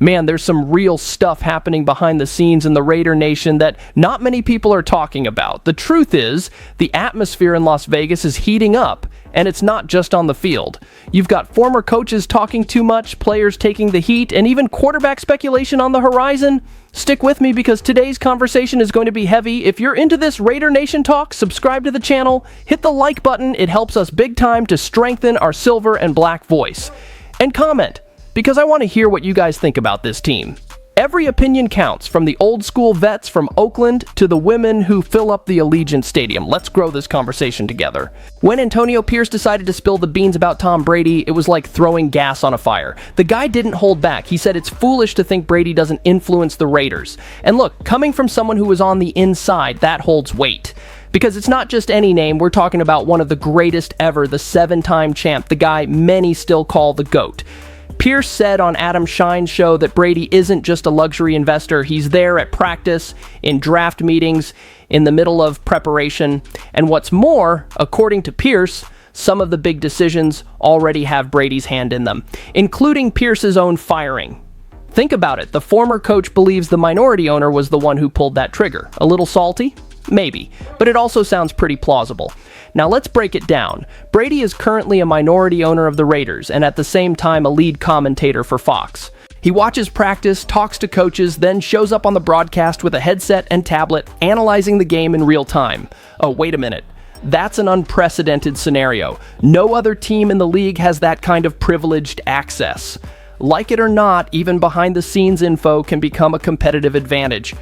Man, there's some real stuff happening behind the scenes in the Raider Nation that not many people are talking about. The truth is, the atmosphere in Las Vegas is heating up, and it's not just on the field. You've got former coaches talking too much, players taking the heat, and even quarterback speculation on the horizon. Stick with me because today's conversation is going to be heavy. If you're into this Raider Nation talk, subscribe to the channel, hit the like button. It helps us big time to strengthen our silver and black voice. And comment, because I want to hear what you guys think about this team. Every opinion counts, from the old school vets from Oakland to the women who fill up the Allegiant Stadium. Let's grow this conversation together. When Antonio Pierce decided to spill the beans about Tom Brady, it was like throwing gas on a fire. The guy didn't hold back. He said it's foolish to think Brady doesn't influence the Raiders. And look, coming from someone who was on the inside, that holds weight. Because it's not just any name, we're talking about one of the greatest ever, the 7-time champ, the guy many still call the GOAT. Pierce said on Adam Schein's show that Brady isn't just a luxury investor. He's there at practice, in draft meetings, in the middle of preparation. And what's more, according to Pierce, some of the big decisions already have Brady's hand in them, including Pierce's own firing. Think about it. The former coach believes the minority owner was the one who pulled that trigger. A little salty? Maybe, but it also sounds pretty plausible. Now let's break it down. Brady is currently a minority owner of the Raiders and at the same time a lead commentator for Fox. He watches practice, talks to coaches, then shows up on the broadcast with a headset and tablet, analyzing the game in real time. Oh, wait a minute. That's an unprecedented scenario. No other team in the league has that kind of privileged access. Like it or not, even behind-the-scenes info can become a competitive advantage.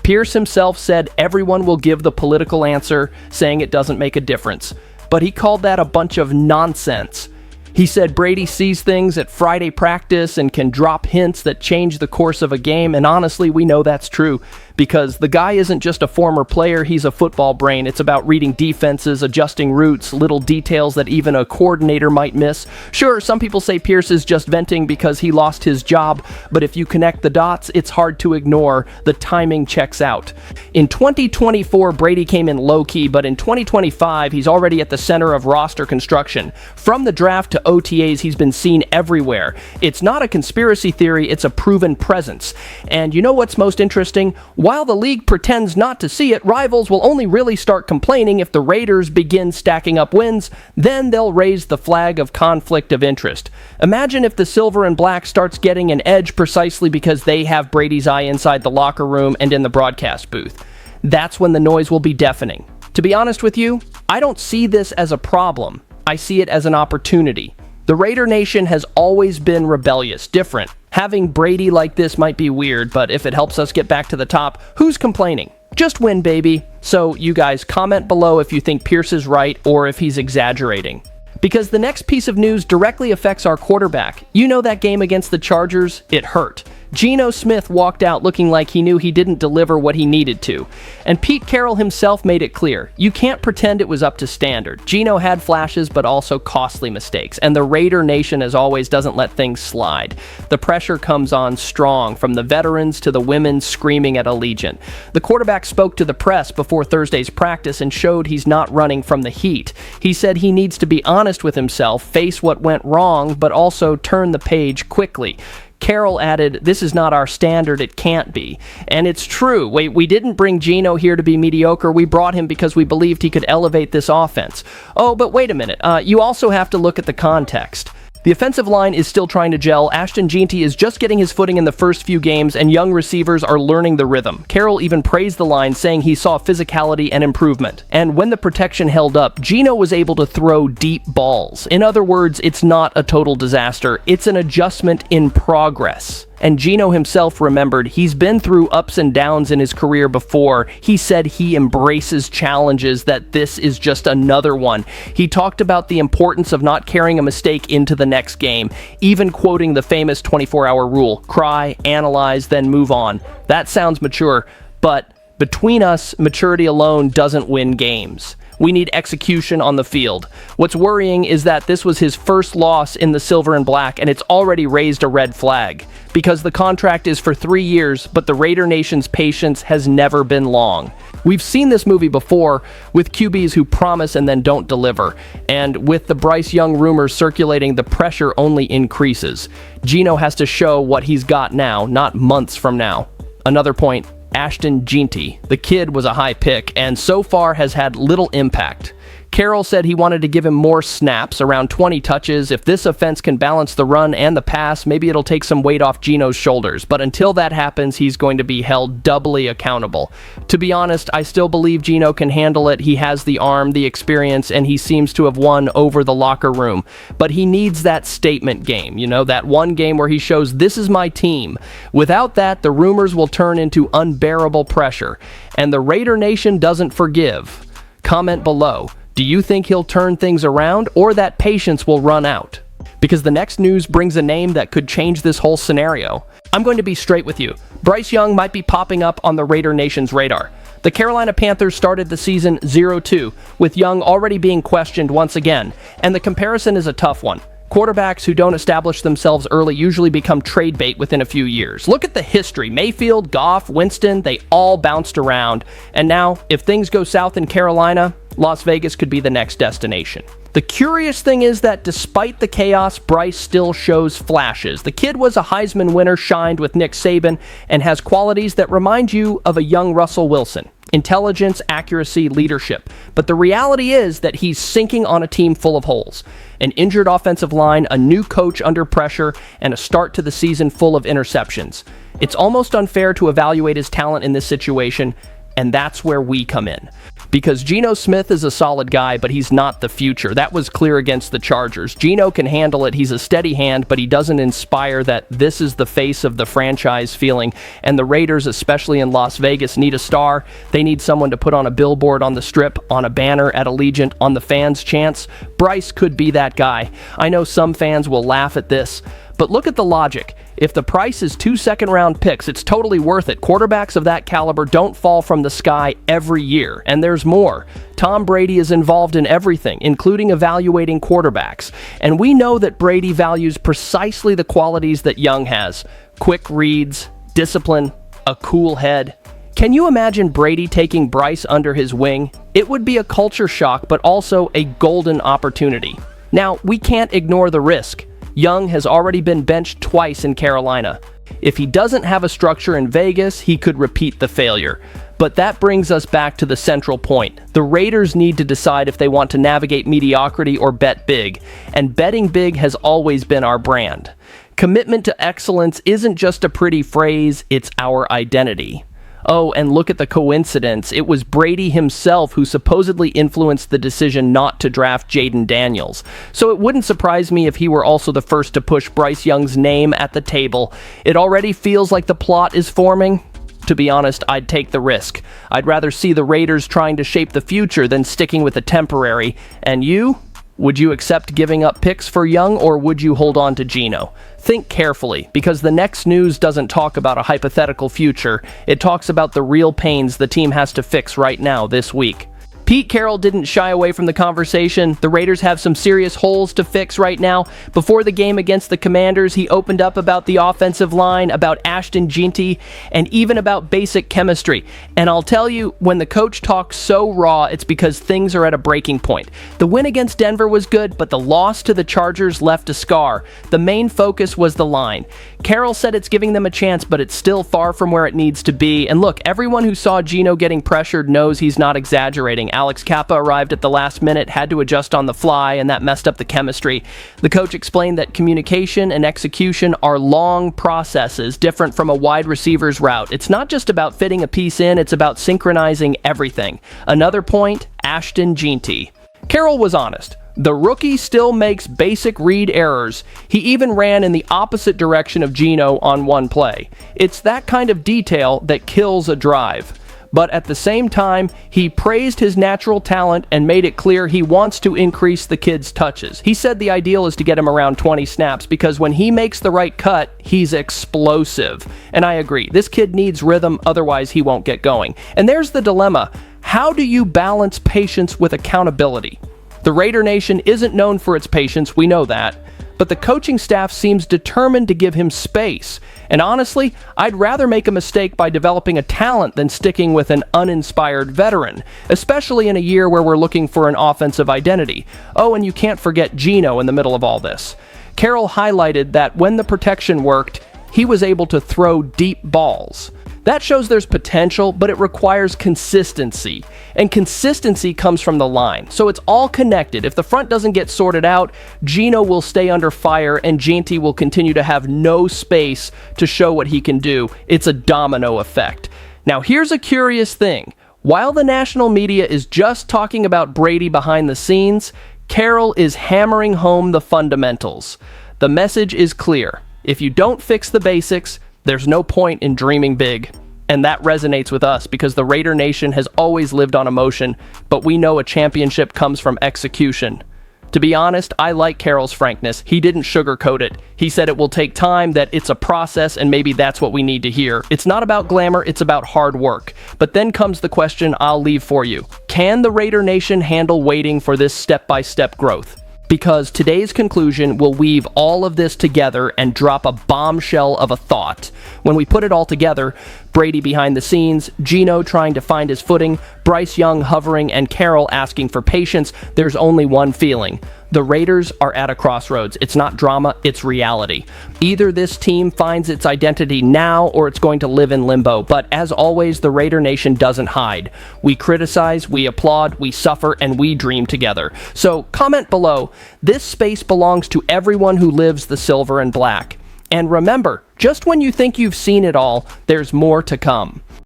Pierce himself said everyone will give the political answer, saying it doesn't make a difference. But he called that a bunch of nonsense. He said Brady sees things at Friday practice and can drop hints that change the course of a game, and honestly, we know that's true. Because the guy isn't just a former player, he's a football brain. It's about reading defenses, adjusting routes, little details that even a coordinator might miss. Sure, some people say Pierce is just venting because he lost his job, but if you connect the dots, it's hard to ignore. The timing checks out. In 2024, Brady came in low-key, but in 2025, he's already at the center of roster construction. From the draft to OTAs, he's been seen everywhere. It's not a conspiracy theory, it's a proven presence. And you know what's most interesting? While the league pretends not to see it, rivals will only really start complaining if the Raiders begin stacking up wins. Then they'll raise the flag of conflict of interest. Imagine if the silver and black starts getting an edge precisely because they have Brady's eye inside the locker room and in the broadcast booth. That's when the noise will be deafening. To be honest with you, I don't see this as a problem. I see it as an opportunity. The Raider Nation has always been rebellious, different. Having Brady like this might be weird, but if it helps us get back to the top, who's complaining? Just win, baby. So you guys comment below if you think Pierce is right or if he's exaggerating. Because the next piece of news directly affects our quarterback. You know that game against the Chargers? It hurt. Geno Smith walked out looking like he knew he didn't deliver what he needed to. And Pete Carroll himself made it clear, you can't pretend it was up to standard. Geno had flashes, but also costly mistakes. And the Raider Nation, as always, doesn't let things slide. The pressure comes on strong, from the veterans to the women screaming at Allegiant. The quarterback spoke to the press before Thursday's practice and showed he's not running from the heat. He said he needs to be honest with himself, face what went wrong, but also turn the page quickly. Carroll added, this is not our standard, it can't be. And it's true. We didn't bring Geno here to be mediocre. We brought him because we believed he could elevate this offense. Oh, but wait a minute. You also have to look at the context. The offensive line is still trying to gel. Ashton Jeanty is just getting his footing in the first few games, and young receivers are learning the rhythm. Carroll even praised the line, saying he saw physicality and improvement. And when the protection held up, Geno was able to throw deep balls. In other words, it's not a total disaster. It's an adjustment in progress. And Geno himself remembered he's been through ups and downs in his career before. He said he embraces challenges, that this is just another one. He talked about the importance of not carrying a mistake into the next game, even quoting the famous 24-hour rule: cry, analyze, then move on. That sounds mature, but between us, maturity alone doesn't win games. We need execution on the field. What's worrying is that this was his first loss in the silver and black, and it's already raised a red flag. Because the contract is for 3 years, but the Raider Nation's patience has never been long. We've seen this movie before with QBs who promise and then don't deliver. And with the Bryce Young rumors circulating, the pressure only increases. Geno has to show what he's got now, not months from now. Another point, Ashton Jeanty. The kid was a high pick and so far has had little impact. Carroll said he wanted to give him more snaps, around 20 touches. If this offense can balance the run and the pass, maybe it'll take some weight off Geno's shoulders. But until that happens, he's going to be held doubly accountable. To be honest, I still believe Geno can handle it. He has the arm, the experience, and he seems to have won over the locker room. But he needs that statement game, that one game where he shows, this is my team. Without that, the rumors will turn into unbearable pressure. And the Raider Nation doesn't forgive. Comment below. Do you think he'll turn things around, or that patience will run out? Because the next news brings a name that could change this whole scenario. I'm going to be straight with you. Bryce Young might be popping up on the Raider Nation's radar. The Carolina Panthers started the season 0-2, with Young already being questioned once again, and the comparison is a tough one. Quarterbacks who don't establish themselves early usually become trade bait within a few years. Look at the history. Mayfield, Goff, Winston, they all bounced around. And now, if things go south in Carolina, Las Vegas could be the next destination. The curious thing is that despite the chaos, Bryce still shows flashes. The kid was a Heisman winner, shined with Nick Saban, and has qualities that remind you of a young Russell Wilson. Intelligence, accuracy, leadership. But the reality is that he's sinking on a team full of holes. An injured offensive line, a new coach under pressure, and a start to the season full of interceptions. It's almost unfair to evaluate his talent in this situation, and that's where we come in. Because Geno Smith is a solid guy, but he's not the future. That was clear against the Chargers. Geno can handle it. He's a steady hand, but he doesn't inspire that this is the face of the franchise feeling. And the Raiders, especially in Las Vegas, need a star. They need someone to put on a billboard on the Strip, on a banner at Allegiant, on the fans' chants. Bryce could be that guy. I know some fans will laugh at this, but look at the logic. If the price is 2 second-round picks, it's totally worth it. Quarterbacks of that caliber don't fall from the sky every year. And there's more. Tom Brady is involved in everything, including evaluating quarterbacks. And we know that Brady values precisely the qualities that Young has. Quick reads, discipline, a cool head. Can you imagine Brady taking Bryce under his wing? It would be a culture shock, but also a golden opportunity. Now, we can't ignore the risk. Young has already been benched twice in Carolina. If he doesn't have a structure in Vegas, he could repeat the failure. But that brings us back to the central point. The Raiders need to decide if they want to navigate mediocrity or bet big. And betting big has always been our brand. Commitment to excellence isn't just a pretty phrase, it's our identity. Oh, and look at the coincidence. It was Brady himself who supposedly influenced the decision not to draft Jaden Daniels. So it wouldn't surprise me if he were also the first to push Bryce Young's name at the table. It already feels like the plot is forming. To be honest, I'd take the risk. I'd rather see the Raiders trying to shape the future than sticking with the temporary. And you? Would you accept giving up picks for Young, or would you hold on to Geno? Think carefully, because the next news doesn't talk about a hypothetical future. It talks about the real pains the team has to fix right now this week. Pete Carroll didn't shy away from the conversation. The Raiders have some serious holes to fix right now. Before the game against the Commanders, he opened up about the offensive line, about Ashton Jeanty, and even about basic chemistry. And I'll tell you, when the coach talks so raw, it's because things are at a breaking point. The win against Denver was good, but the loss to the Chargers left a scar. The main focus was the line. Carroll said it's giving them a chance, but it's still far from where it needs to be. And look, everyone who saw Geno getting pressured knows he's not exaggerating. Alex Kappa arrived at the last minute, had to adjust on the fly, and that messed up the chemistry. The coach explained that communication and execution are long processes, different from a wide receiver's route. It's not just about fitting a piece in, it's about synchronizing everything. Another point, Ashton Jeanty. Carroll was honest. The rookie still makes basic read errors. He even ran in the opposite direction of Geno on one play. It's that kind of detail that kills a drive. But at the same time, he praised his natural talent and made it clear he wants to increase the kid's touches. He said the ideal is to get him around 20 snaps because when he makes the right cut, he's explosive. And I agree, this kid needs rhythm, otherwise he won't get going. And there's the dilemma. How do you balance patience with accountability? The Raider Nation isn't known for its patience, we know that, but the coaching staff seems determined to give him space. And honestly, I'd rather make a mistake by developing a talent than sticking with an uninspired veteran, especially in a year where we're looking for an offensive identity. Oh, and you can't forget Geno in the middle of all this. Carroll highlighted that when the protection worked, he was able to throw deep balls. That shows there's potential, but it requires consistency. And consistency comes from the line. So it's all connected. If the front doesn't get sorted out, Geno will stay under fire and Jeanty will continue to have no space to show what he can do. It's a domino effect. Now here's a curious thing. While the national media is just talking about Brady behind the scenes, Carroll is hammering home the fundamentals. The message is clear. If you don't fix the basics, there's no point in dreaming big. And that resonates with us because the Raider Nation has always lived on emotion, but we know a championship comes from execution. To be honest, I like Carroll's frankness. He didn't sugarcoat it. He said it will take time, that it's a process, and maybe that's what we need to hear. It's not about glamour, it's about hard work. But then comes the question I'll leave for you. Can the Raider Nation handle waiting for this step-by-step growth? Because today's conclusion will weave all of this together and drop a bombshell of a thought. When we put it all together, Brady behind the scenes, Geno trying to find his footing, Bryce Young hovering, and Carroll asking for patience, there's only one feeling. The Raiders are at a crossroads. It's not drama, it's reality. Either this team finds its identity now or it's going to live in limbo. But as always, the Raider Nation doesn't hide. We criticize, we applaud, we suffer, and we dream together. So comment below. This space belongs to everyone who lives the silver and black. And remember, just when you think you've seen it all, there's more to come.